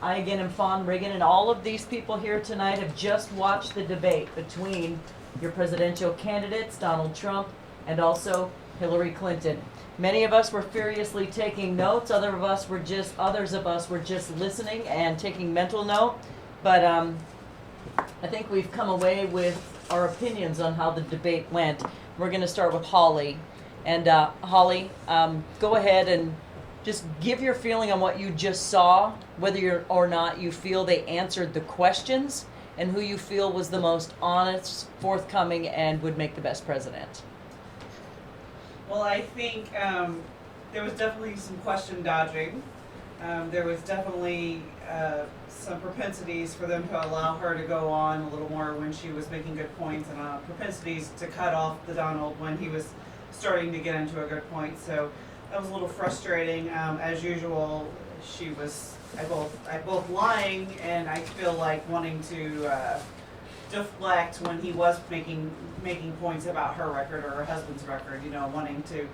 I again am Fawn Riggin, and all of these people here tonight have just watched the debate between your presidential candidates, Donald Trump and also Hillary Clinton. Many of us were furiously taking notes. Others of us were just listening and taking mental note. But I think we've come away with our opinions on how the debate went. We're going to start with Holly. And Holly, go ahead and just give your feeling on what you just saw, whether or not you feel they answered the questions, and who you feel was the most honest, forthcoming, and would make the best president. Well, I think there was definitely some question dodging. There was definitely some propensities for them to allow her to go on a little more when she was making good points, and propensities to cut off the Donald when he was starting to get into a good point. So that was a little frustrating. As usual, she was both lying and I feel like wanting to deflect when he was making points about her record or her husband's record. You know, wanting to,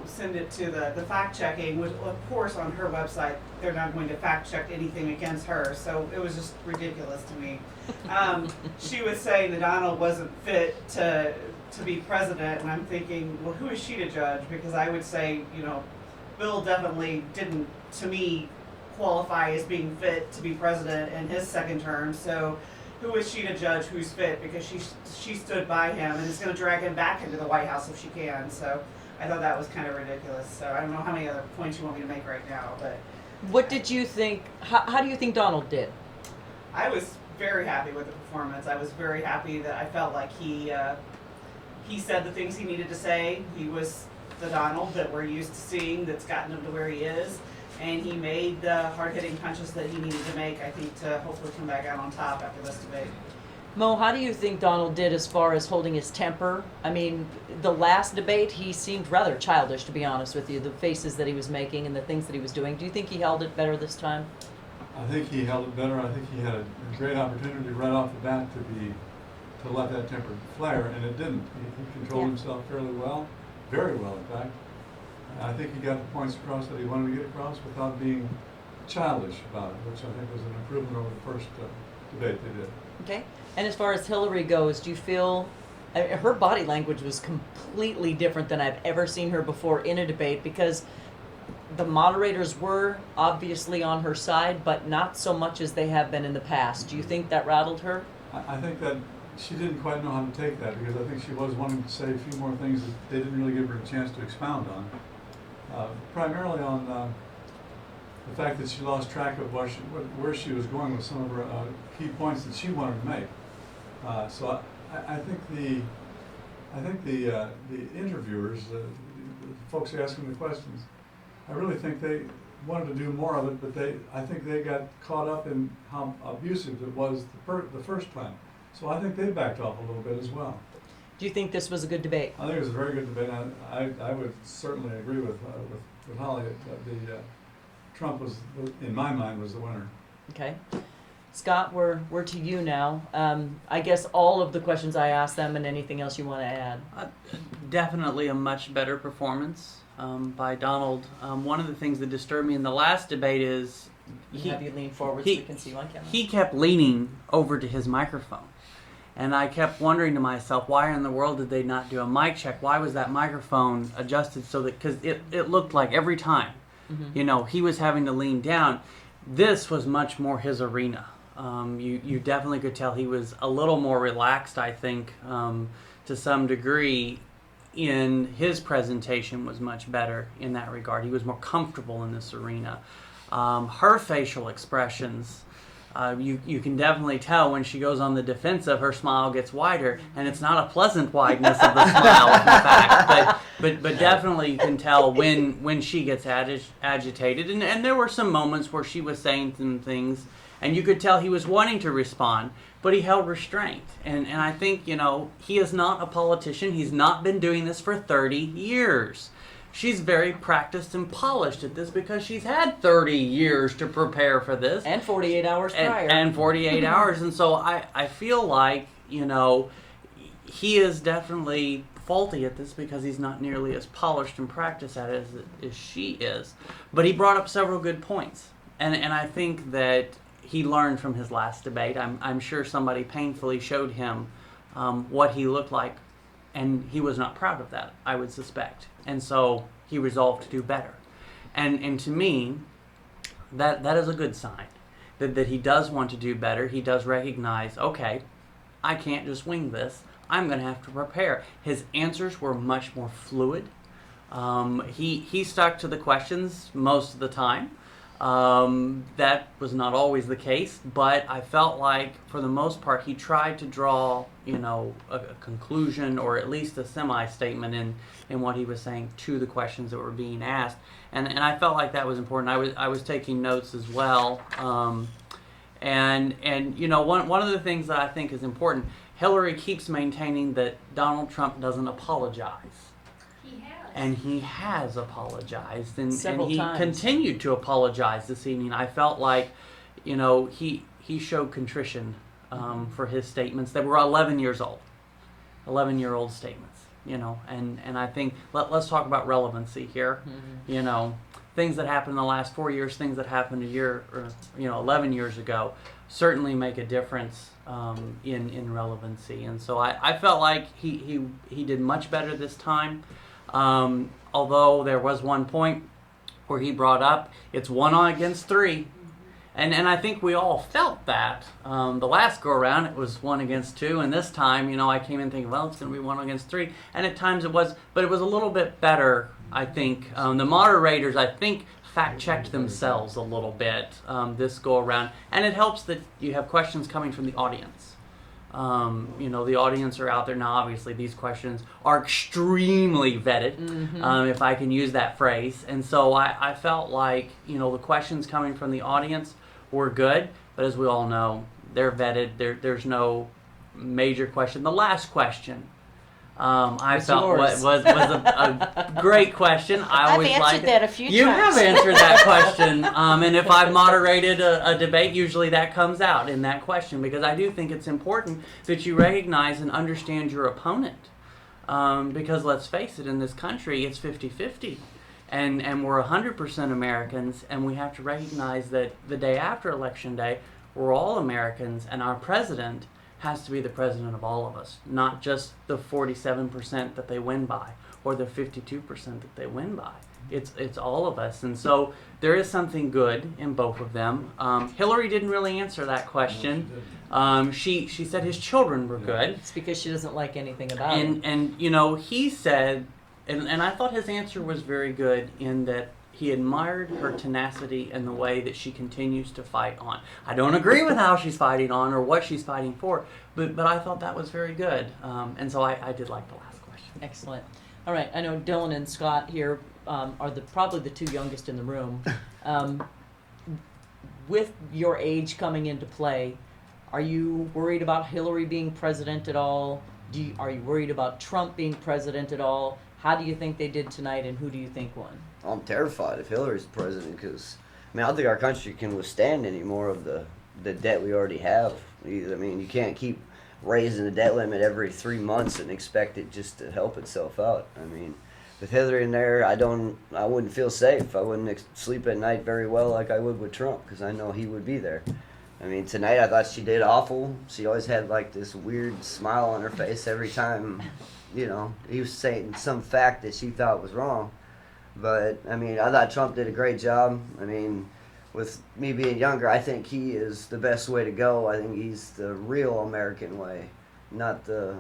send it to the fact checking, which of course on her website they're not going to fact check anything against her. So it was just ridiculous to me. She was saying that Donald wasn't fit to be president, and I'm thinking, well, who is she to judge? Because I would say, Bill definitely didn't, to me, qualify as being fit to be president in his second term. So who is she to judge who's fit? Because she stood by him and is going to drag him back into the White House if she can. So I thought that was kind of ridiculous. So I don't know how many other points you want me to make right now, but what did you think? How do you think Donald did? I was very happy with the performance. I was very happy that I felt like he said the things he needed to say. He was the Donald that we're used to seeing, that's gotten him to where he is, and he made the hard-hitting punches that he needed to make, I think, to hopefully come back out on top after this debate. Mo, how do you think Donald did as far as holding his temper? I mean, the last debate, he seemed rather childish, to be honest with you, the faces that he was making and the things that he was doing. Do you think he held it better this time? I think he held it better. I think he had a great opportunity right off the bat to let that temper flare, and it didn't. He controlled himself fairly well, very well, in fact. I think he got the points across that he wanted to get across without being childish about it, which I think was an improvement over the first debate they did. Okay. And as far as Hillary goes, do you feel her body language was completely different than I've ever seen her before in a debate, because the moderators were obviously on her side, but not so much as they have been in the past. Do you think that rattled her? I think that she didn't quite know how to take that, because I think she was wanting to say a few more things that they didn't really give her a chance to expound on. Primarily on the fact that she lost track of where she was going with some of her key points that she wanted to make. So I think the interviewers, the folks asking the questions, I really think they wanted to do more of it, but I think they got caught up in how abusive it was the first time. So I think they backed off a little bit as well. Do you think this was a good debate? I think it was a very good debate. I would certainly agree with Holly that Trump was, in my mind, was the winner. Okay. Scott, we're to you now. I guess all of the questions I asked them, and anything else you want to add. Definitely a much better performance by Donald. One of the things that disturbed me in the last debate is have you lean forward so we can see you on camera. He kept leaning over to his microphone. And I kept wondering to myself, why in the world did they not do a mic check? Why was that microphone adjusted so that, because it looked like every time, he was having to lean down. This was much more his arena. You definitely could tell he was a little more relaxed, I think, to some degree. In his presentation was much better in that regard. He was more comfortable in this arena. Her facial expressions, you can definitely tell when she goes on the defensive, her smile gets wider, and it's not a pleasant wideness of the smile, in fact, but definitely you can tell when she gets agitated, and there were some moments where she was saying some things, and you could tell he was wanting to respond, but he held restraint, and I think, he is not a politician. He's not been doing this for 30 years. She's very practiced and polished at this because she's had 30 years to prepare for this. And 48 hours prior. And 48 hours. And so I feel like, he is definitely faulty at this because he's not nearly as polished and practiced at it as she is. But he brought up several good points. and I think that he learned from his last debate. I'm sure somebody painfully showed him what he looked like, and he was not proud of that, I would suspect. And so he resolved to do better. And to me, that is a good sign that he does want to do better. He does recognize, okay, I can't just wing this. I'm going to have to prepare. His answers were much more fluid. He stuck to the questions most of the time. That was not always the case, but I felt like for the most part he tried to draw, a conclusion or at least a semi-statement in what he was saying to the questions that were being asked, and I felt like that was important. I was taking notes as well, and one of the things that I think is important, Hillary keeps maintaining that Donald Trump doesn't apologize. And he has apologized, and he times. continued to apologize this evening. I felt like, he showed contrition for his statements that were 11 years old, 11-year-old statements, and I think let's talk about relevancy here. Things that happened in the last 4 years, things that happened a year or 11 years ago, certainly make a difference in relevancy. And so I felt like he did much better this time. Although there was one point where he brought up it's 1 against 3, and I think we all felt that. The last go around it was 1 against 2, and this time I came in thinking, well, it's going to be 1 against 3, and at times it was, but it was a little bit better. I think the moderators fact checked themselves a little bit this go around, and it helps that you have questions coming from the audience. The audience are out there now. Obviously, these questions are extremely vetted, if I can use that phrase. And so I felt like, the questions coming from the audience were good, but as we all know, they're vetted. There's no major question. The last question, I It's felt yours. was a great question. I always I've like answered that a few You times. have answered that question, and if I've moderated a debate, usually that comes out in that question, because I do think it's important that you recognize and understand your opponent, because let's face it, in this country it's 50-50, and we're 100% Americans, and we have to recognize that the day after Election Day, we're all Americans, and our president has to be the president of all of us, not just the 47% that they win by or the 52% that they win by. It's all of us, and so there is something good in both of them. Hillary didn't really answer that question. She said his children were good, It's because she doesn't like anything about it. and he said, and I thought his answer was very good in that he admired her tenacity and the way that she continues to fight on. I don't agree with how she's fighting on or what she's fighting for, but I thought that was very good. And so I did like the last question. Excellent. All right, I know Dylan and Scott here are probably the 2 youngest in the room. With your age coming into play, are you worried about Hillary being president at all? Are you worried about Trump being president at all? How do you think they did tonight, and who do you think won? I'm terrified if Hillary's president, because I don't think our country can withstand any more of the debt we already have. You can't keep raising the debt limit every 3 months and expect it just to help itself out. With Hillary in there, I wouldn't feel safe. I wouldn't sleep at night very well like I would with Trump, because I know he would be there. Tonight I thought she did awful. She always had like this weird smile on her face every time, he was saying some fact that she thought was wrong. But, I thought Trump did a great job. With me being younger, I think he is the best way to go. I think he's the real American way, not the,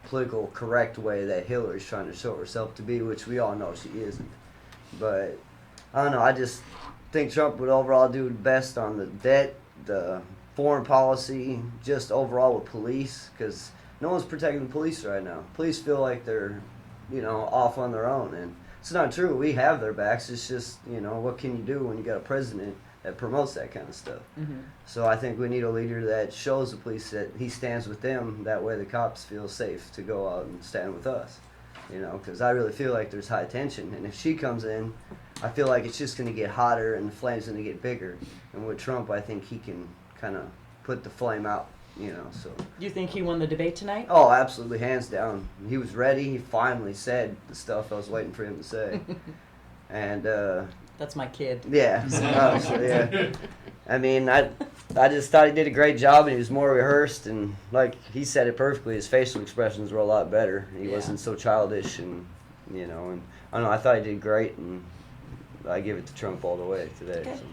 political correct way that Hillary's trying to show herself to be, which we all know she isn't. But, I don't know, I just think Trump would overall do the best on the debt, the foreign policy, just overall with police, because no one's protecting the police right now. Police feel like they're, off on their own, and it's not true. We have their backs. It's just, what can you do when you got a president that promotes that kind of stuff? Mm-hmm. So I think we need a leader that shows the police that he stands with them. That way the cops feel safe to go out and stand with us. Because I really feel like there's high tension. And if she comes in, I feel like it's just going to get hotter and the flame's going to get bigger. And with Trump, I think he can kind of put the flame out, so. Do you think he won the debate tonight? Oh, absolutely, hands down. He was ready. He finally said the stuff I was waiting for him to say. And, That's my kid. Yeah, so, yeah. I mean, I just thought he did a great job, and he was more rehearsed, and like he said it perfectly, his facial expressions were a lot better. He Yeah. wasn't so childish, and and I don't know. I thought he did great, and I give it to Trump all the way today. Okay. So.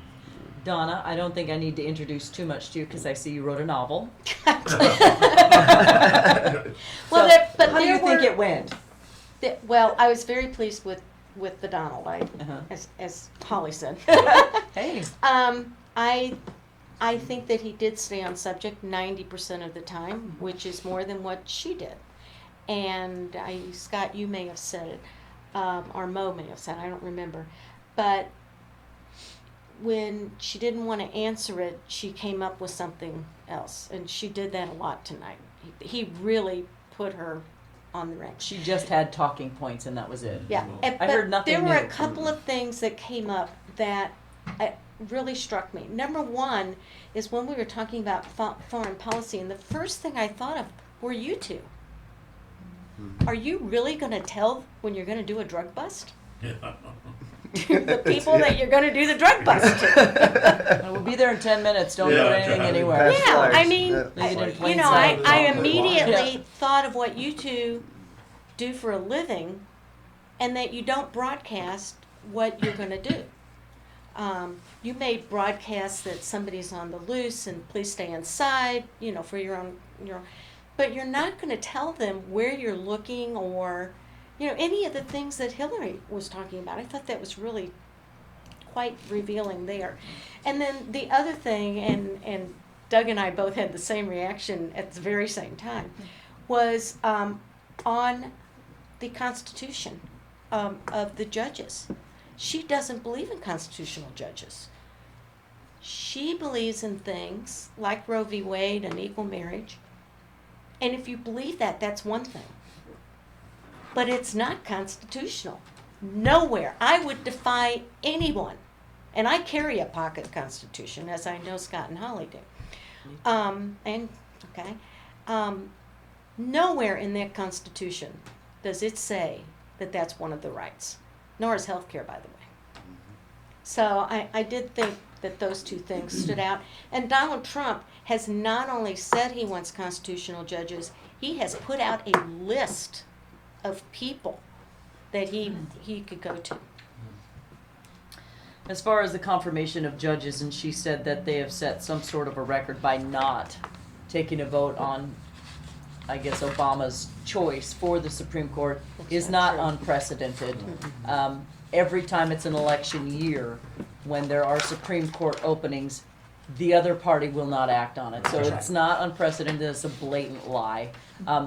Donna, I don't think I need to introduce too much to you because I see you wrote a novel. Well, So, but how do you there think were- it went? Well, I was very pleased with the Donald, Uh-huh. as Holly said. Hey. I think that he did stay on subject 90% of the time, which is more than what she did. And Scott, you may have said it, or Mo may have said it, I don't remember. But when she didn't want to answer it, she came up with something else. And she did that a lot tonight. He really put her on the ring. She just had talking points and that was it. Yeah, I heard nothing there were new. a couple of things that came up that really struck me. Number one is when we were talking about foreign policy, and the first thing I thought of were you two. Are you really going to tell when you're going to do a drug bust? The people that you're going to do the drug bust to. We'll be there in 10 minutes. Don't Yeah, put anything okay. anywhere. Pass Yeah, flags. I mean, Yeah. Leave it in plain I sight. Yeah. immediately thought of what you two do for a living, and that you don't broadcast what you're going to do. You may broadcast that somebody's on the loose and please stay inside, for your own, but you're not going to tell them where you're looking or, any of the things that Hillary was talking about. I thought that was really quite revealing there. And then the other thing, and Doug and I both had the same reaction at the very same time, was on the Constitution of the judges. She doesn't believe in constitutional judges. She believes in things like Roe v. Wade and equal marriage. And if you believe that, that's one thing. But it's not constitutional. Nowhere. I would defy anyone. And I carry a pocket constitution, as I know Scott and Holly do. Nowhere in that Constitution does it say that that's one of the rights, nor is health care, by the way. So I did think that those two things stood out. And Donald Trump has not only said he wants constitutional judges, he has put out a list of people that he could go to. As far as the confirmation of judges, and she said that they have set some sort of a record by not taking a vote on, I guess, Obama's choice for the Supreme Court is not unprecedented. Every time it's an election year, when there are Supreme Court openings, the other party will not act on it. So it's not unprecedented, it's a blatant lie.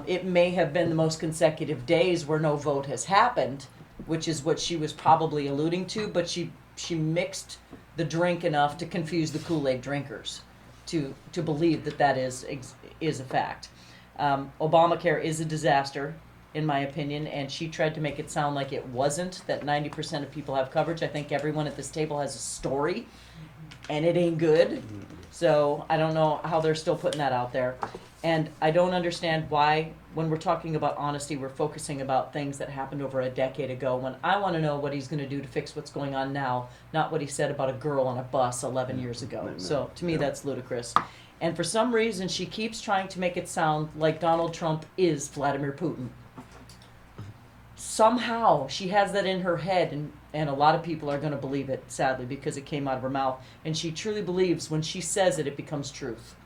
It may have been the most consecutive days where no vote has happened, which is what she was probably alluding to, but she mixed the drink enough to confuse the Kool-Aid drinkers to believe that is a fact. Obamacare is a disaster, in my opinion, and she tried to make it sound like it wasn't, that 90% of people have coverage. I think everyone at this table has a story, and it ain't good. So I don't know how they're still putting that out there. And I don't understand why, when we're talking about honesty, we're focusing about things that happened over a decade ago, when I want to know what he's going to do to fix what's going on now, not what he said about a girl on a bus 11 years ago. So to me, that's ludicrous. And for some reason, she keeps trying to make it sound like Donald Trump is Vladimir Putin. Somehow she has that in her head, and a lot of people are going to believe it, sadly, because it came out of her mouth. And she truly believes when she says it, it becomes truth.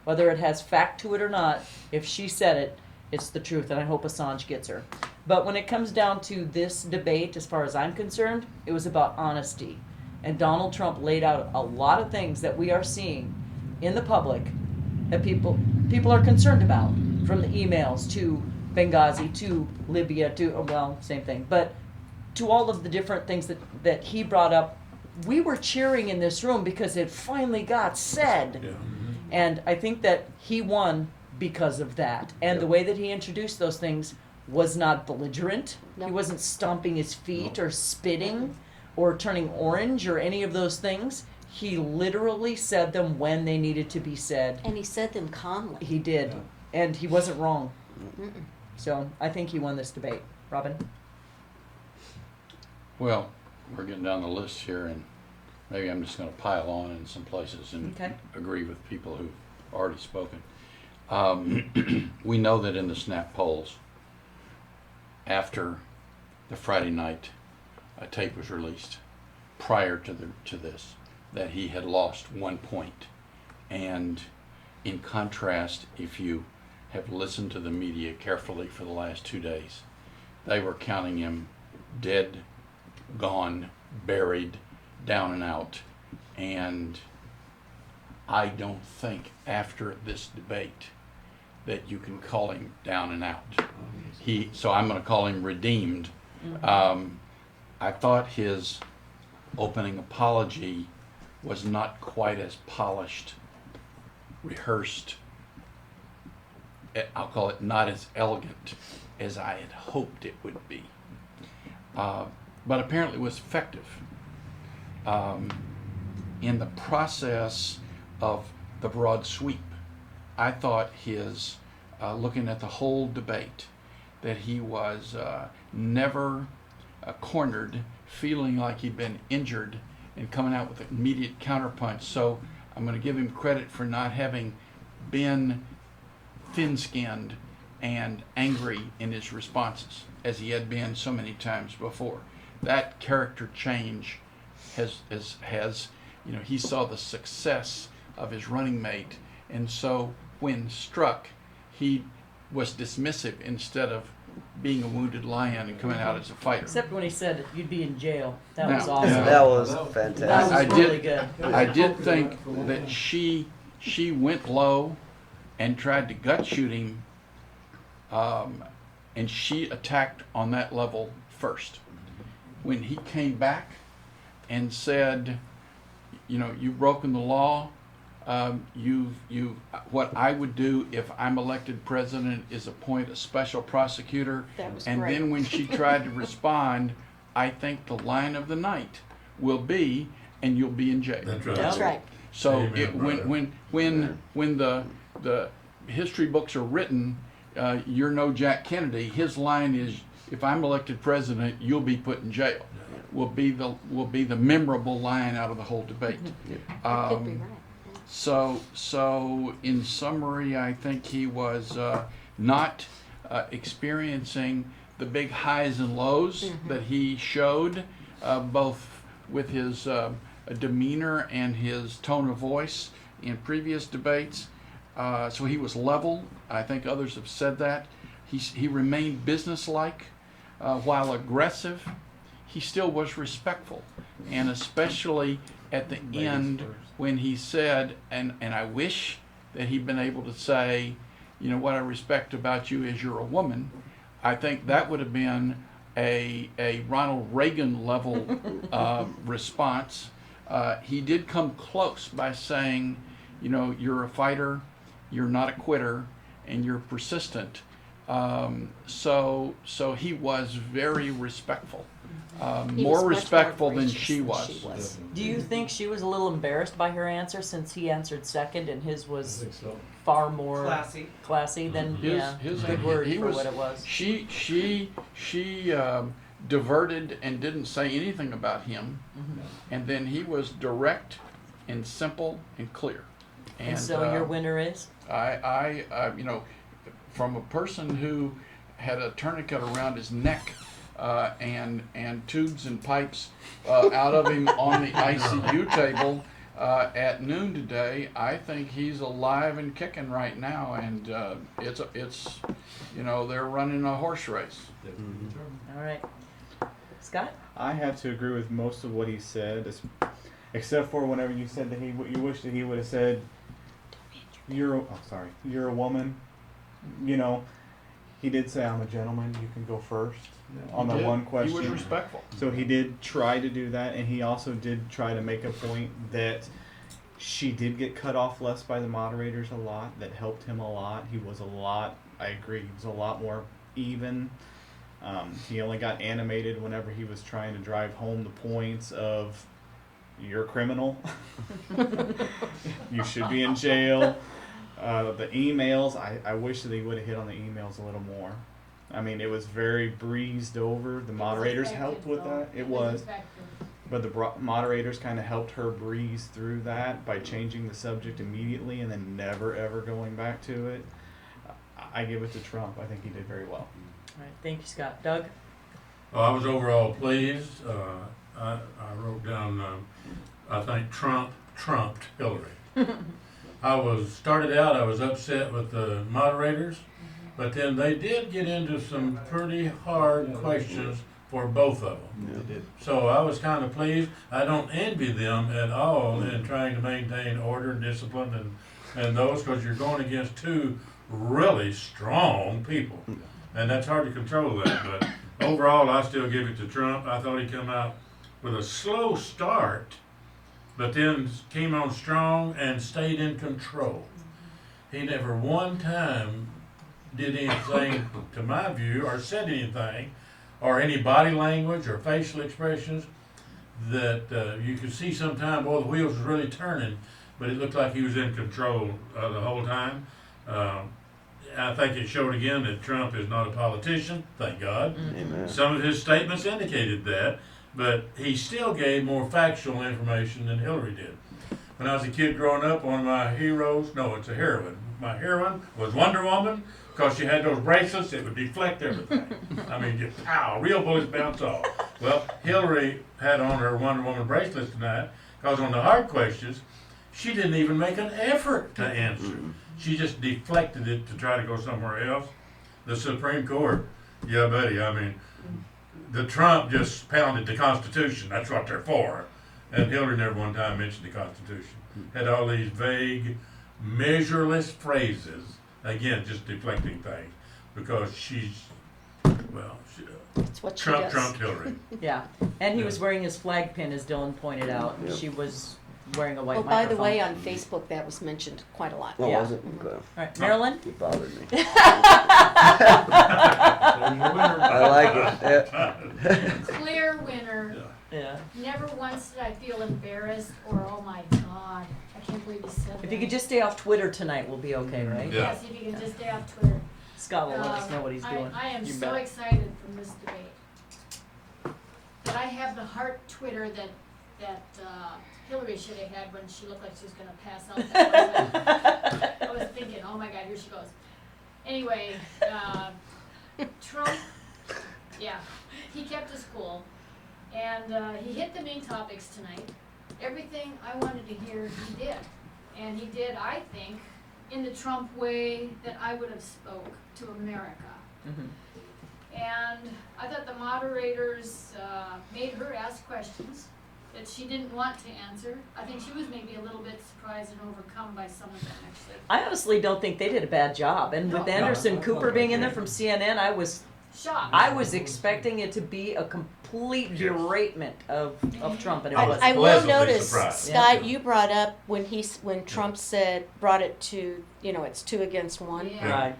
Whether it has fact to it or not, if she said it, it's the truth, and I hope Assange gets her. But when it comes down to this debate, as far as I'm concerned, it was about honesty. And Donald Trump laid out a lot of things that we are seeing in the public that people are concerned about, from the emails to Benghazi to Libya to, well, same thing, but to all of the different things that he brought up. We were cheering in this room because it finally got said. Yeah. And I think that he won because of that. And the way that he introduced those things was not belligerent. No. He wasn't stomping his feet or spitting or turning orange or any of those things. He literally said them when they needed to be said. And he said them calmly. He did. And he wasn't wrong. Mm-mm. So I think he won this debate. Robin? Well, we're getting down the list here, and maybe I'm just going to pile on in some places and Okay. agree with people who've already spoken. We know that in the snap polls, after the Friday night tape was released, prior to this, that he had lost 1 point. And in contrast, if you have listened to the media carefully for the last 2 days, they were counting him dead, gone, buried, down and out. And I don't think after this debate that you can call him down and out. So I'm going to call him redeemed. I thought his opening apology was not quite as polished, rehearsed, I'll call it not as elegant as I had hoped it would be. But apparently it was effective. In the process of the broad sweep, I thought his, looking at the whole debate, that he was never cornered, feeling like he'd been injured and coming out with an immediate counterpunch. So I'm going to give him credit for not having been thin-skinned and angry in his responses as he had been so many times before. That character change has he saw the success of his running mate, and so when struck, he was dismissive instead of being a wounded lion and coming out as a fighter. Except when he said you'd be in jail. That Now- was awesome. Yeah. That was That was fantastic. really good. I did think that she went low and tried to gut shoot him, and she attacked on that level first. When he came back and said, you've broken the law, what I would do if I'm elected president is appoint a special prosecutor. That was And great. then when she tried to respond, I think the line of the night will be, and you'll be in jail. That's right. That's right. So Amen, it, brother. when the history books are written, you're no Jack Kennedy. His line is, if I'm elected president, you'll be put in jail. Will be the memorable line out of the whole debate. That could be right. So in summary, I think he was not experiencing the big highs and lows that he showed, both with his demeanor and his tone of voice in previous debates. So he was level. I think others have said that. He remained businesslike, while aggressive. He still was respectful, and especially at the end when he said, and I wish that he'd been able to say, what I respect about you is you're a woman. I think that would have been a Ronald Reagan level response. He did come close by saying, you're a fighter, you're not a quitter, and you're persistent. So he was very respectful. He was More much respectful than gracious she was. Do you think she was a little embarrassed by her answer since he answered second and his I was think so. far more Classy. than His good word he for was, what it was? She diverted and didn't say anything about him, and then he was direct and simple and clear. And so your winner is? I from a person who had a tourniquet around his neck and tubes and pipes out of him on the ICU table at noon today, I think he's alive and kicking right now, and it's they're running a horse race. All right. Scott? I have to agree with most of what he said, except for whenever you said that you wish that he would have said, you're a woman. He did say, I'm a gentleman, you can go first on the one question. He was respectful. So he did try to do that, and he also did try to make a point that she did get cut off less by the moderators a lot. That helped him a lot. I agree, he was a lot more even. He only got animated whenever he was trying to drive home the points of, you're a criminal. You should be in jail. The emails, I wish that he would have hit on the emails a little more. I mean, it was very breezed over. The moderators helped with that. It was. But the moderators kind of helped her breeze through that by changing the subject immediately and then never ever going back to it. I give it to Trump. I think he did very well. All right, thank you, Scott. Doug? Well, I was overall pleased. I wrote down, I think Trump trumped Hillary. I was upset with the moderators, but then they did get into some pretty hard questions for both of them. Yeah, they did. So I was kind of pleased. I don't envy them at all in trying to maintain order and discipline and those, because you're going against two really strong people. And that's hard to control that. But overall, I still give it to Trump. I thought he'd come out with a slow start, but then came on strong and stayed in control. He never one time did anything, to my view, or said anything, or any body language or facial expressions that you could see sometime, boy, the wheels was really turning, but it looked like he was in control the whole time. I think it showed again that Trump is not a politician, thank God. Amen. Some of his statements indicated that, but he still gave more factual information than Hillary did. When I was a kid growing up, one of my heroes, no, it's a heroine. My heroine was Wonder Woman, because she had those bracelets that would deflect everything. I mean, just pow, real bullets bounce off. Well, Hillary had on her Wonder Woman bracelets tonight, because on the hard questions, she didn't even make an effort to answer. She just deflected it to try to go somewhere else. The Supreme Court, yeah, buddy, I mean, the Trump just pounded the Constitution. That's what they're for. And Hillary never one time mentioned the Constitution. Had all these vague, measureless phrases, again, just deflecting things, because she's, well, That's what she Trump does. trumped Hillary. Yeah, and he Yeah. was wearing his flag pin, as Dylan pointed out. Yep. She was wearing a white Oh, by the microphone. way, on Facebook, that was mentioned quite a lot. What Yeah. was it? Okay. All right, Marilyn? It bothered me. There's your winner. I like it. Yeah. Clear winner. Yeah. Never once did I feel embarrassed or, oh my God, I can't believe you said that. If you could just stay off Twitter tonight, we'll be okay, right? Yeah. Yes, if you can just stay off Twitter. Scott will let us know what he's I- doing. I am You so bet. excited from this debate. That I have the heart Twitter that Hillary should have had when she looked like she was gonna pass out. That I was thinking, oh my God, here she goes. Anyway, Trump, yeah, he kept his cool, and he hit the main topics tonight. Everything I wanted to hear, he did. And he did, I think, in the Trump way that I would have spoke to America. Mhm. And I thought the moderators made her ask questions that she didn't want to answer. I think she was maybe a little bit surprised and overcome by some of them, actually. I honestly don't think they did a bad job. And with No. Anderson Cooper being in there from CNN, I was expecting it to be a complete beratement of Trump, and it I wasn't. I will pleasantly notice, surprised. Scott, you brought up when Trump brought it to, it's 2 against 1. Yeah. Right.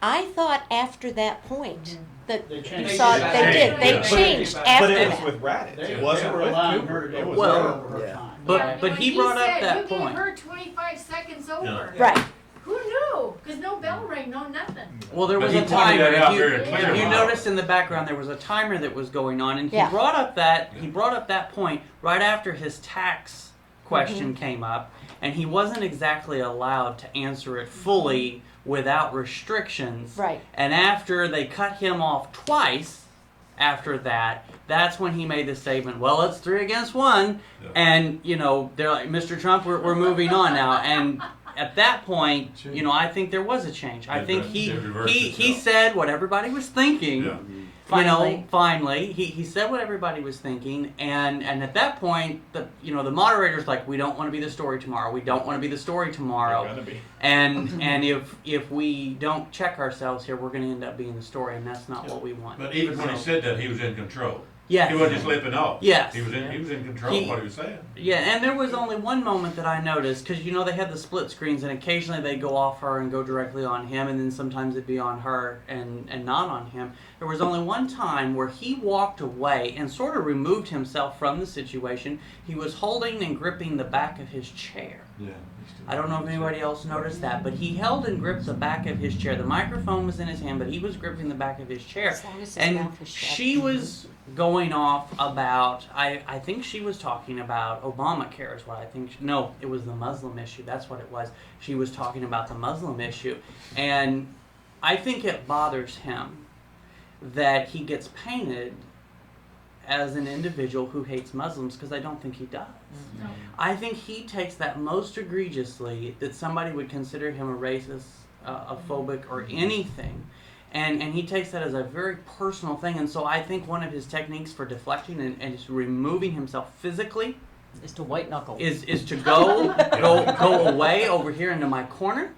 I thought after that point that They you changed saw it. they did. They Yeah. changed But after But it was that. with Raddick. They It wasn't were with allowing Cooper. her. It was Well, her. over her yeah. time. But When he brought up said, that you point. gave her 25 seconds over. Right. Who knew? Because no bell rang, no nothing. Well, there But was he a pointed timer. that out If very you, clearly. if you noticed in the background, there was a timer that was going on, and he Yeah. brought up that point right after his tax question came up, and he wasn't exactly allowed to answer it fully without restrictions. Right. And after they cut him off twice, after that, that's when he made the statement, well, it's 3 against 1. Yeah. And, they're like, Mr. Trump, we're moving on now. And at that point, I think there was a change. I Yeah, think that- he it reversed he itself. said what everybody was thinking. Yeah. Finally, he said what everybody was thinking, and at that point, the moderators like, we don't want to be the story tomorrow. We don't want to be the story tomorrow. They're gonna be. And if we don't check ourselves here, we're going to end up being the story, and that's not what we want. But even when he said that, he was in control. Yes. He wasn't just slipping off. Yes. He was in control of what he was saying. Yeah, and there was only one moment that I noticed, because they had the split screens, and occasionally they go off her and go directly on him, and then sometimes it'd be on her and not on him. There was only one time where he walked away and sort of removed himself from the situation. He was holding and gripping the back of his chair. Yeah. I don't know if anybody else noticed that, but he held and gripped the back of his chair. The microphone was in his hand, but he was gripping the back of his chair. As long as his And mouth was shut. she was going off about, I think she was talking about Obamacare is what I think. No, it was the Muslim issue. That's what it was. She was talking about the Muslim issue. And I think it bothers him that he gets painted as an individual who hates Muslims, because I don't think he does. No. I think he takes that most egregiously, that somebody would consider him a racist, a phobic, or anything. And he takes that as a very personal thing. And so I think one of his techniques for deflecting and just removing himself physically Is to white knuckle. is to go away over here into my corner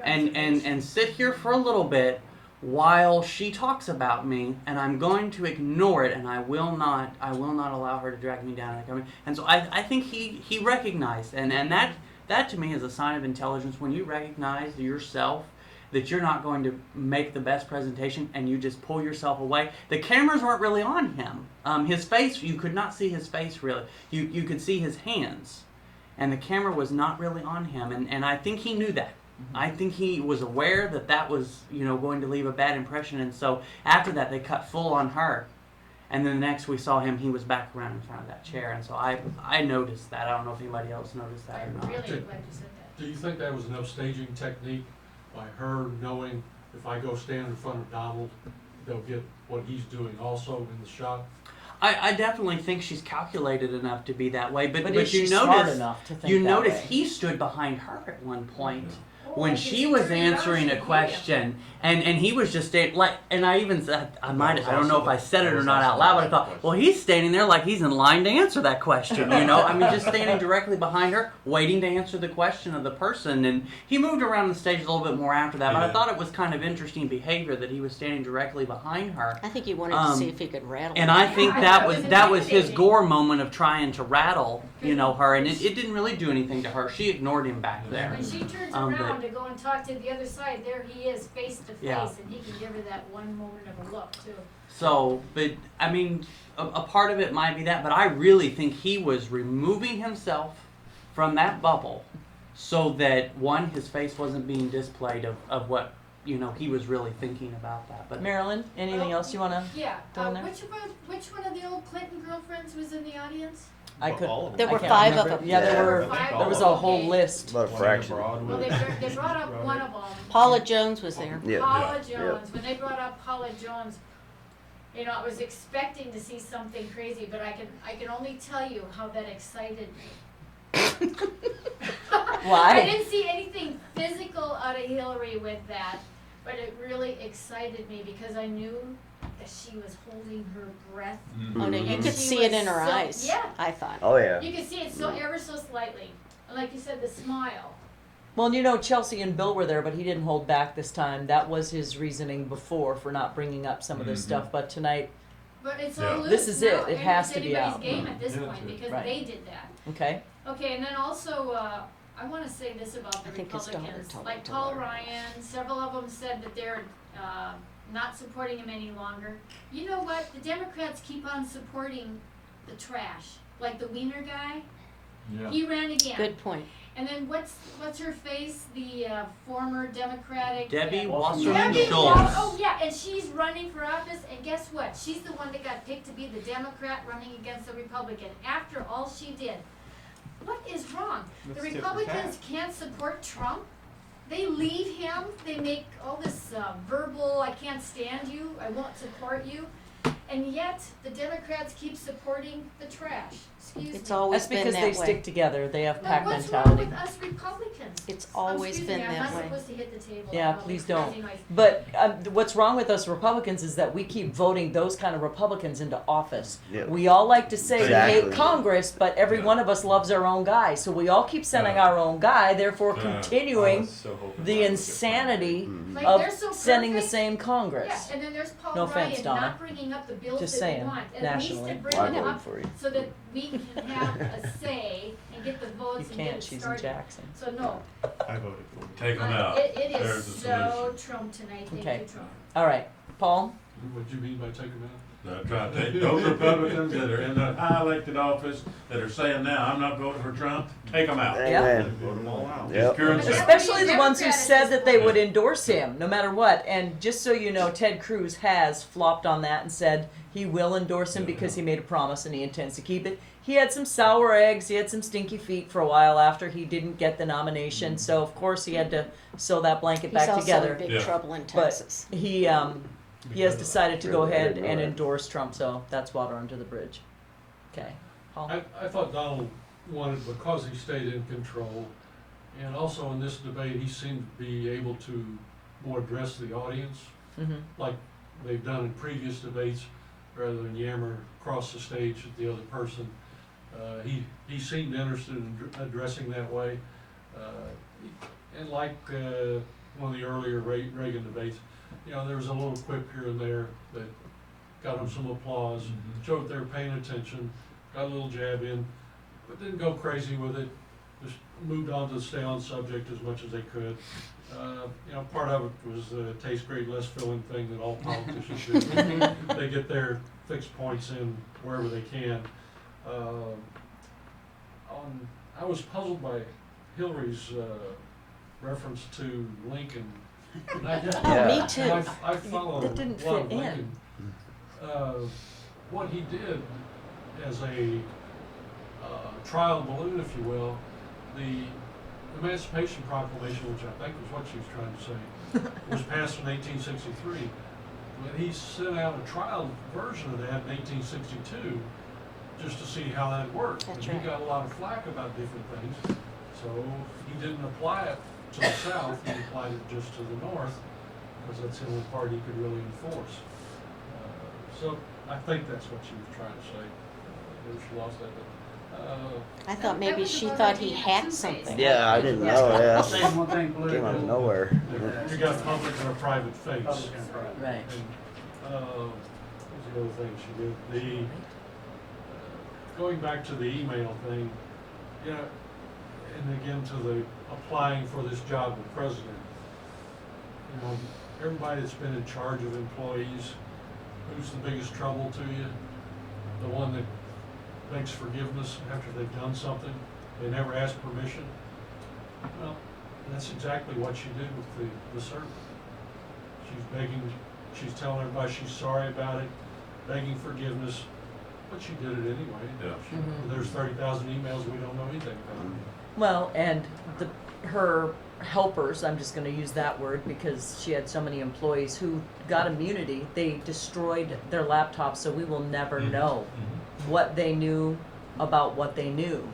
and sit here for a little bit while she talks about me, and I'm going to ignore it, and I will not allow her to drag me down. And so I think he recognized, and that to me is a sign of intelligence, when you recognize yourself that you're not going to make the best presentation and you just pull yourself away. The cameras weren't really on him. His face, you could not see his face really. You could see his hands, and the camera was not really on him, and I think he knew that. I think he was aware that was, going to leave a bad impression, and so after that they cut full on her, and then the next we saw him, he was back around in front of that chair, and so I noticed that. I don't know if anybody else noticed that or I'm not. really glad you said that. Do you think that was enough staging technique by her knowing if I go stand in front of Donald, they'll get what he's doing also in the shot? I definitely think she's calculated enough to be that way, but is you she smart notice enough to think you that notice way? he stood behind her at one point. Oh, When I she can was see her answering a embarrassing question, and he was just standing like, and I even said, I don't know if I said it or was not also out loud, but I the thought, question. well, he's standing there like he's in line to answer that question, I mean, just standing directly behind her, waiting to answer the question of the person, and he moved around the stage a little bit more after that, but I Yeah. thought it was kind of interesting behavior that he was standing directly behind her. I think he wanted to see if he could rattle And her. I think Yeah, that it was was that was his intimidating. gore moment of trying to rattle, her, and it didn't really do anything to her. She ignored him back there. When she turns but- around to go and talk to the other side, there he is, face to face, Yeah. and he can give her that one moment of a look too. So, but I mean, a part of it might be that, but I really think he was removing himself from that bubble so that, one, his face wasn't being displayed of what, he was really thinking about that. But Marilyn, anything else you want to? Yeah, Throw in there? which one of the old Clinton girlfriends was in the audience? I could. All of them. There I were can't 5 of remember. them. Yeah, there were. Five? There was a whole Okay. list. About a One fraction. abroad Well, with- they brought up one of them. Paula Jones was there. Yeah. Paula Yeah. Jones, when they brought up Paula Jones, I was expecting to see something crazy, but I can only tell you how that excited me. Why? I didn't see anything physical out of Hillary with that, but it really excited me because I knew that she was holding her breath. Oh no, you And could she see it was in her so- eyes. yeah. I thought. Oh yeah. You could see it so ever so slightly. And like you said, the smile. Well, Chelsea and Bill were there, but he didn't hold back this time. That was his reasoning before for not bringing up some of this stuff. But tonight, But it's Yeah. all loose This is now. it. It has to be Anybody's out. game at this Yeah, point too. because Right. they did that. okay. Okay, and then also, I want to say this about the I think his daughter Republicans. told Like him to Paul learn. Ryan, several of them said that they're not supporting him any longer. You know what? The Democrats keep on supporting the trash. Like the Wiener guy, Yeah. he ran again. Good point. And then what's her face? The former Democratic Debbie Wasserman Wasserman Debbie, Schultz. oh yeah, and she's running for office, and guess what? She's the one that got picked to be the Democrat running against the Republican. After all she did, what is wrong? Let's The tip the Republicans can't support Trump. They leave him. They make all this verbal, I can't stand you, I won't support you. And yet, the Democrats keep supporting the trash. Excuse It's me. always That's been because that they way. stick together. They have Look, pack what's wrong mentality. with us Republicans? It's always Excuse been me, I'm that not way. supposed to hit the table. Yeah, I'm please making don't. crazy noise. But what's wrong with us Republicans is that we keep voting those kind of Republicans into office. Yeah. We all like to say we hate Exactly. Congress, but every one of us loves our own guy. So we all keep sending our own guy, therefore continuing the insanity Like, of they're so sending the perfect. same Congress. Yeah, and then there's Paul No Ryan offense, Donna. not bringing up the bills Just that saying, we want. At nationally. least to bring Well, I them voted up for you. so that we can have a say and get the You votes and get can't. it She's in started. Jackson. So no, I voted for it. Take them out. it There's is the so solution. Trump tonight. Thank Okay. you, Trump. All right, Paul. What do you mean by take them out? Trying to take those Republicans that are in the high elected office that are saying now, I'm not voting for Trump, take them out. Amen. Vote them all out. Yep. Pure and simple. Especially the ones who Democrat at said this that they point. would endorse him, no matter what. And just so you know, Ted Cruz has flopped on that and said he will endorse him because he made a promise and he intends to keep it. He had some sour eggs, he had some stinky feet for a while after he didn't get the nomination, so of course he had to sew that blanket He's back also together. in big Yeah. trouble in But Texas. he has decided to go Really ahead ignore and it. endorse Trump, so that's water under the bridge. Okay, Paul? I thought Donald wanted, because he stayed in control, and also in this debate, he seemed to be able to more address the audience, Mm-hmm. like they've done in previous debates, rather than yammer across the stage at the other person. He seemed interested in addressing that way. And like one of the earlier Reagan debates, you know, there was a little quip here and there that got him some applause, showed they were paying attention, got a little jab in, but didn't go crazy with it. Just moved on to stay on subject as much as they could. You know, part of it was the taste great, less filling thing that all politicians do. They get their fixed points in wherever they can. I was puzzled by Hillary's reference to Lincoln. And I, Oh, me too. I follow That didn't a lot of fit in. Lincoln. What he did as a trial balloon, if you will, the Emancipation Proclamation, which I think was what she was trying to say, was passed in 1863. But he sent out a trial version of that in 1862 just to see how that worked. That's And he right. got a lot of flack about different things. So he didn't apply it to the South, he applied it just to the North, because that's the only part he could really enforce. So I think that's what she was trying to say. Maybe she lost that, but, I thought That maybe was she about thought he being hacked two-faced. something. Yeah, I didn't know. Yeah, Saying one thing came out politically. of nowhere. you got a public and a private face. Republican pride. Right. And, what was the other thing she did? The, going back to the email thing, you know, and again to the applying for this job of president. You know, everybody that's been in charge of employees, who's the biggest trouble to you? The one that begs forgiveness after they've done something, they never ask permission. Well, that's exactly what she did with the servant. She's begging, she's telling everybody she's sorry about it, begging forgiveness, but she did it anyway. Yeah. Mhm. There's 30,000 emails we don't know anything about. Well, and her helpers, I'm just going to use that word because she had so many employees who got immunity. They destroyed their laptops, so we will never know what they knew about what they knew.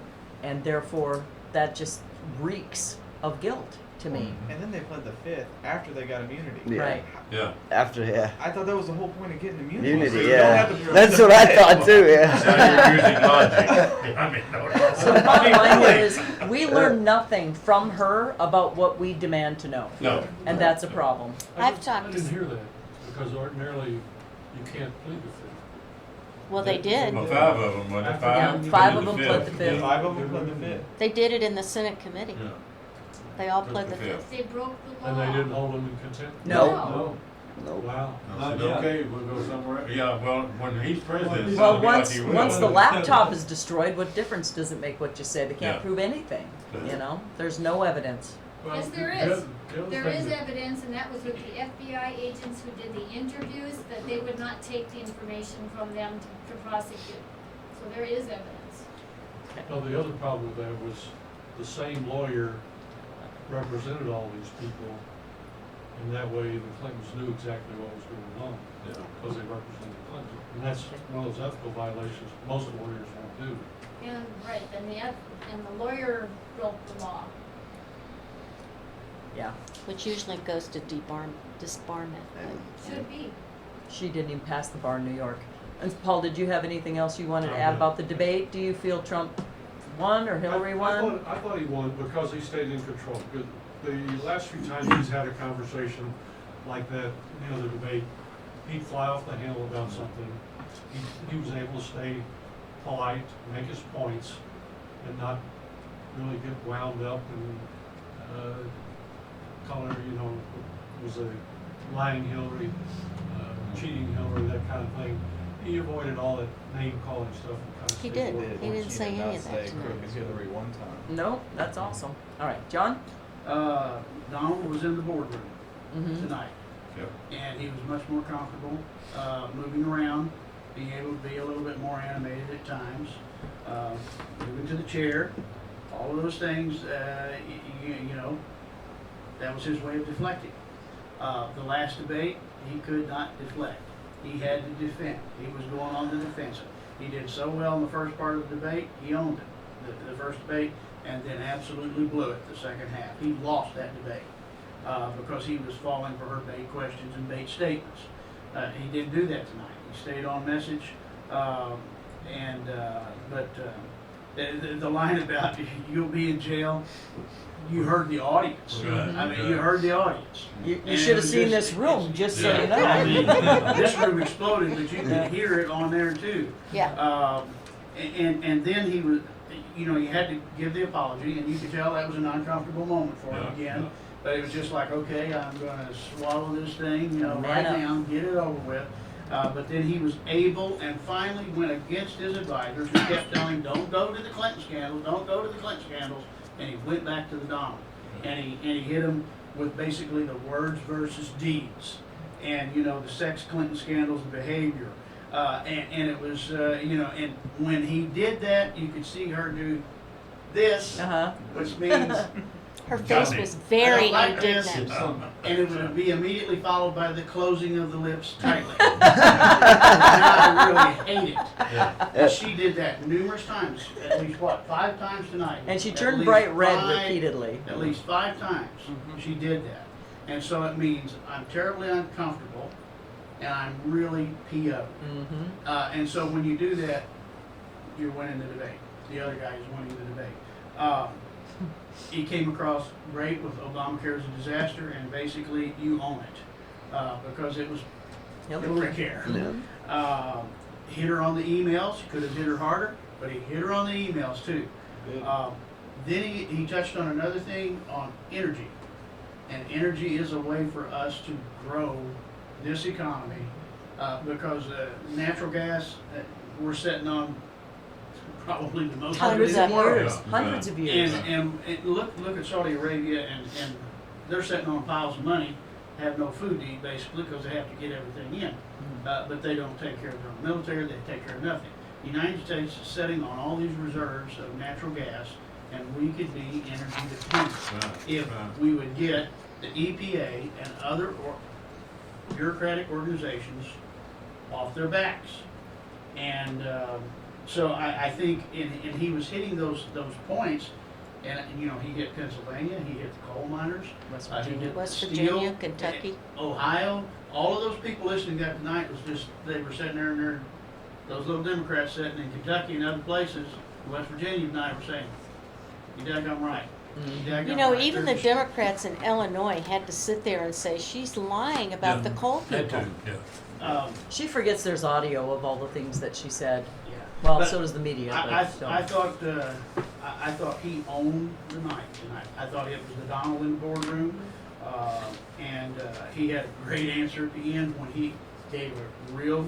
And therefore, that just reeks of guilt to me. And then they pled the fifth after they got immunity. Yeah. Right. Yeah. After, yeah. I thought that was the whole point of getting immunity. Immunity, So you don't have to yeah. prove That's the what I fifth. thought too, yeah. Now you're using logic. I mean, no. So the bottom line here is we learn nothing from her about what we demand to know. No. And that's a problem. I've talked I to didn't hear that, because ordinarily you can't plead the fifth. Well, they did. Well, 5 of them, wasn't it? Yeah, 5? 5 of them pled the Yeah. fifth. 5 of them pled the fifth. They did it in the Senate committee. Yeah. They all Pled pled the the fifth. fifth. They broke the law. And they didn't hold him in contempt? No. No. Nope. Wow. Not No, yet. okay, we'll go somewhere else. Yeah, well, when he's president, it Well, sounds like once he will. once the laptop is destroyed, what difference does it make what you say? They can't Yeah. prove anything. You know, there's no evidence. Well, Yes, there the is. other- the other There thing is that- evidence, and that was with the FBI agents who did the interviews, that they would not take the information from them to prosecute. So there is evidence. Well, the other problem with that was the same lawyer represented all these people, and that way the Clintons knew exactly what was going on, Yeah. because they represented Clinton. And that's one of those ethical violations most lawyers won't do. And, right, and the lawyer broke the law. Yeah, Which usually goes to disbarment. Should be. she didn't even pass the bar in New York. And Paul, did you have anything else you wanted to add about the debate? Do you feel Trump won or Hillary won? I thought he won because he stayed in control. Good. The last few times he's had a conversation like that, you know, the debate, he'd fly off the handle about something. He was able to stay polite, make his points, and not really get wound up and call her, you know, was a lying Hillary, cheating Hillary, that kind of thing. he avoided all that name calling stuff and kind of He stayed did. away. He didn't say any of that Say tonight. crooked Hillary one time. No, that's awesome. All right, John? Donald was in the boardroom Mm-hmm. tonight, Yep. and he was much more comfortable, moving around, being able to be a little bit more animated at times, moving to the chair, all of those things, you know, that was his way of deflecting. The last debate, he could not deflect. He had to defend. He was going on the defensive. He did so well in the first part of the debate, he owned it, the first debate, and then absolutely blew it the second half. He lost that debate because he was falling for her bait questions and bait statements. He didn't do that tonight. He stayed on message, but the line about you'll be in jail, you heard the audience. Right, I mean, right. you heard the audience. You And should it have was seen just- this room, just so Yeah. you know. I mean, this room exploded, but you could hear it on there too. Yeah. And then he was, you know, he had to give the apology, and you could tell that was an uncomfortable moment for him Yeah, again. yeah. But it was just like, okay, I'm gonna swallow this thing, you know, Man right up. now, get it over with. But then he was able and finally went against his advisors who kept telling him, don't go to the Clinton scandals, don't go to the Clinton scandals. And he went back to the Donald. And he hit him with basically the words versus deeds. And, you know, the sex Clinton scandals, the behavior. And it was, you know, and when he did that, you could see her do this, Uh-huh. which means, Her face Johnny. was very I don't like this. indignant. and it would be immediately followed by the closing of the lips tightly. And I really hate it. Yeah. And she did that numerous times, at least what, 5 times tonight. And she At turned least bright red 5 repeatedly. At least 5 times Mhm. she did that. And so it means I'm terribly uncomfortable and I'm really PO. Mm-hmm. And so when you do that, you're winning the debate. The other guy is winning the debate. He came across great with Obamacare as a disaster, and basically you own it because it was Hillary Care. Yeah. Hit her on the emails. He could have hit her harder, but he hit her on the emails too. Then he touched on another thing on energy, and energy is a way for us to grow this economy because natural gas we're sitting on probably the most Hundreds in of the world. years. Yeah. Hundreds of years. And look at Saudi Arabia, and they're sitting on piles of money, have no food to eat basically because they have to get everything in. But they don't take care of their own military, they take care of nothing. The United States is sitting on all these reserves of natural gas, and we could be energy dependent Right, if right. we would get the EPA and other bureaucratic organizations off their backs. And so I think, and he was hitting those points, and you know, he hit Pennsylvania, he hit the coal miners, West he Virginia. hit West steel, Virginia, Kentucky. Ohio. All of those people listening to that tonight was just, they were sitting there and those little Democrats sitting in Kentucky and other places, West Virginia tonight were saying, you daggone right. daggone You know, right. even the There's- Democrats in Illinois had to sit there and say, she's lying about Yeah. the coal That people. too, yeah. She forgets there's audio of all the things that she said. Yeah. Well, But so does the media. but I don't. thought he owned the night tonight. I thought it was the Donald in the boardroom, and he had a great answer at the end when he gave a real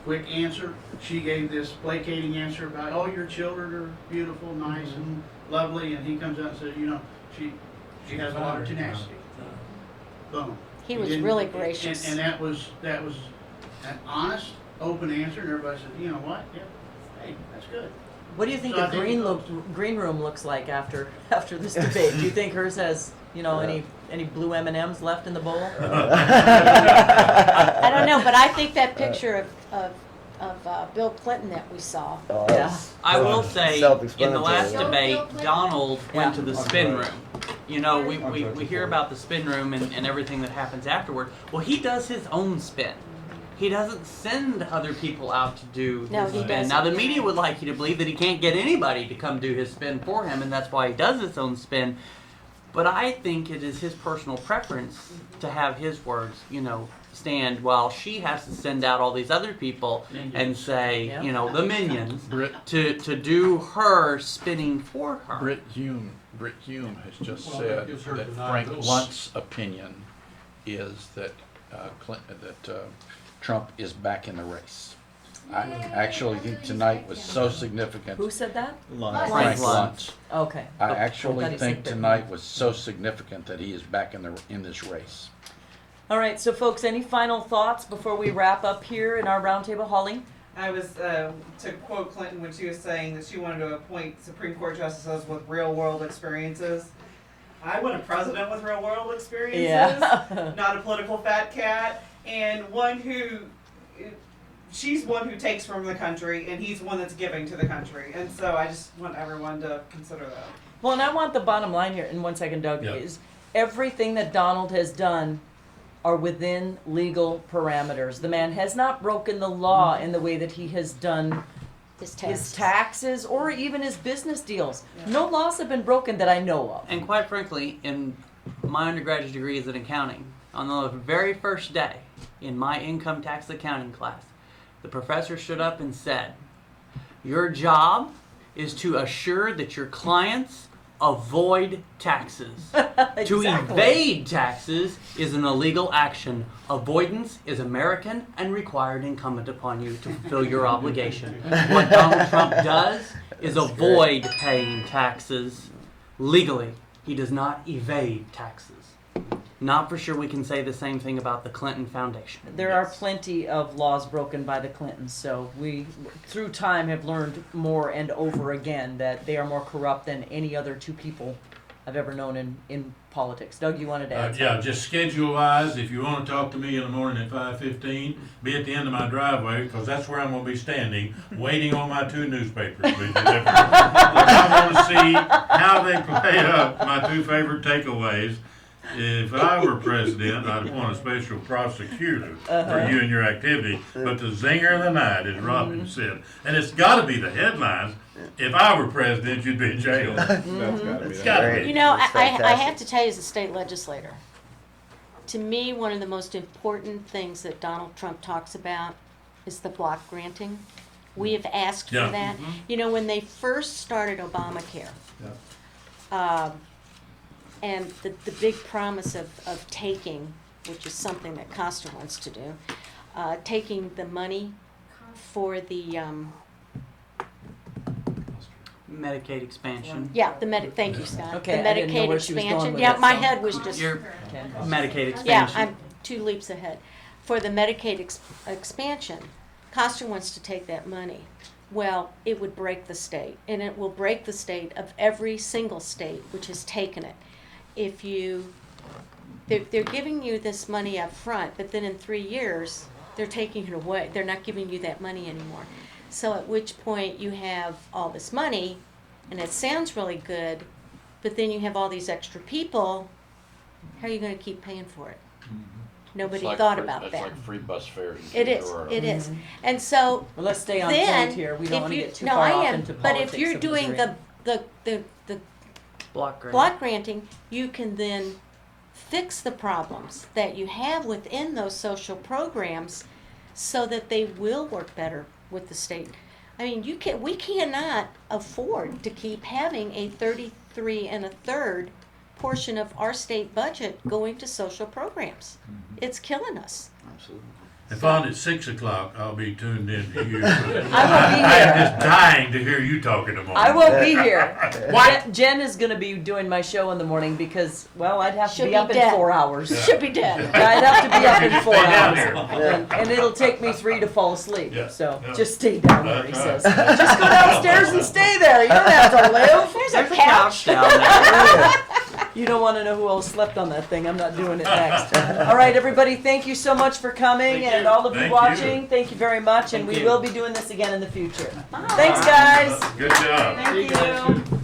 quick answer. She gave this placating answer about, oh, your children are beautiful, nice, and lovely, and he comes out and says, you know, she has a lot of tenacity. Boom. He was didn't- really gracious. And that was an honest, open answer, and everybody said, you know what? Yeah, hey, that's good. What do you think So I the think green room looks like after this debate? Do you think hers has, you know, any blue M&Ms left in the bowl? I don't know, but I think that picture of Bill Clinton that we saw. Oh, Yeah. that's I will say, in the self-explanatory. last Don't debate, Bill Clinton? Donald went to the Yeah. spin room. You know, we Okay. hear about the spin room and everything that happens afterward. Well, he does his own spin. He doesn't send other people out to do No, his he spin. doesn't. Now, the media would like you to believe that he can't get anybody to come do his spin for him, and that's why he does his own spin. But I think it is his personal preference to have his words, you know, stand while she has to send out all these other people and say, Yeah. you know, the minions, Britt, to do her spinning for her. Britt Hume has just Well, that said gives her that deniability. Frank Lunt's opinion is that Trump is back in the race. I actually think tonight was so significant. Who said that? Lunch. Frank Luntz. Luntz. Okay. I thought actually he said think Bill. tonight was so significant that he is back in this race. All right, so folks, any final thoughts before we wrap up here in our roundtable? Holly? I was, to quote Clinton when she was saying that she wanted to appoint Supreme Court justices with real world experiences. I want a president with real world experiences, Yeah. not a political fat cat, and one who, she's one who takes from the country, and he's one that's giving to the country. And so I just want everyone to consider that. Well, and I want the bottom line here, in 1 second, Doug, Yeah. is everything that Donald has done are within legal parameters. The man has not broken the law in the way that he has done his taxes or even his business deals. No laws have been broken that I know of. And quite frankly, in my undergraduate degree is in accounting. On the very first day in my income tax accounting class, the professor stood up and said, "Your job is to assure that your clients avoid taxes. To evade taxes is an illegal action. Avoidance is American and required incumbent upon you to fulfill your obligation." What Donald Trump does is avoid paying taxes legally. He does not evade taxes. Not for sure we can say the same thing about the Clinton Foundation. There are plenty of laws broken by the Clintons, so we, through time, have learned more and over again that they are more corrupt than any other two people I've ever known in politics. Doug, you wanted to add something? Yeah, just schedule-wise, if you want to talk to me in the morning at 5:15, be at the end of my driveway, because that's where I'm going to be standing, waiting on my 2 newspapers to be delivered. I want to see how they play up my 2 favorite takeaways. If I were president, I'd appoint a special prosecutor for you and your activity. But the zinger of the night, as Robin said, and it's got to be the headlines. If I were president, you'd be in jail. That's gotta be It's that. got to Great. be. You know, That's I fantastic. have to tell you, as a state legislator, to me, one of the most important things that Donald Trump talks about is the block granting. We have asked Yeah. for that. You know, when they first started Obamacare, and the big promise of taking, which is something that Costa wants to do, taking the money for the, Medicaid expansion. thank you, Scott. Okay, The I didn't know Medicaid where she was going expansion. with Yeah, it, my so- head was just. Your Okay. Medicaid expansion. Yeah, I'm 2 leaps ahead. For the Medicaid expansion, Costa wants to take that money. Well, it would break the state, and it will break the state of every single state which has taken it. If you, they're giving you this money up front, but then in 3 years, they're taking it away. They're not giving you that money anymore. So at which point you have all this money, and it sounds really good, but then you have all these extra people. How are you going to keep paying for it? Nobody thought about that. It's like free bus fares. It is. It is. And so Well, let's stay on then, point here. We don't if want to you, get too no, far I off am. into But politics if you're of doing Missouri. the Block grant. block granting, you can then fix the problems that you have within those social programs, so that they will work better with the state. I mean, we cannot afford to keep having a 33 1/3 portion of our state budget going to social programs. It's killing us. Absolutely. If on at 6 o'clock, I'll be tuned in to you. I won't be I'm here. just dying to hear you talking tomorrow. I won't be here. What? Jen is going to be doing my show in the morning because, well, I'd have to She'll be be up in dead. 4 hours. Should be dead. I'd have to be up in 4 Stay down hours. here. And it'll take me 3 to fall asleep. Yeah, So yeah. just stay down there, he That's says. right. Just go downstairs and stay there. You don't have to live. There's There's a a couch. couch down there. You don't want to know who else slept on that thing. I'm not doing it next. All right, everybody, thank you so much for coming, Thank and you. all of you Thank watching. you. Thank you very much, and Thank we you. will be doing this again in the future. Thanks, guys. Good job. Thank you.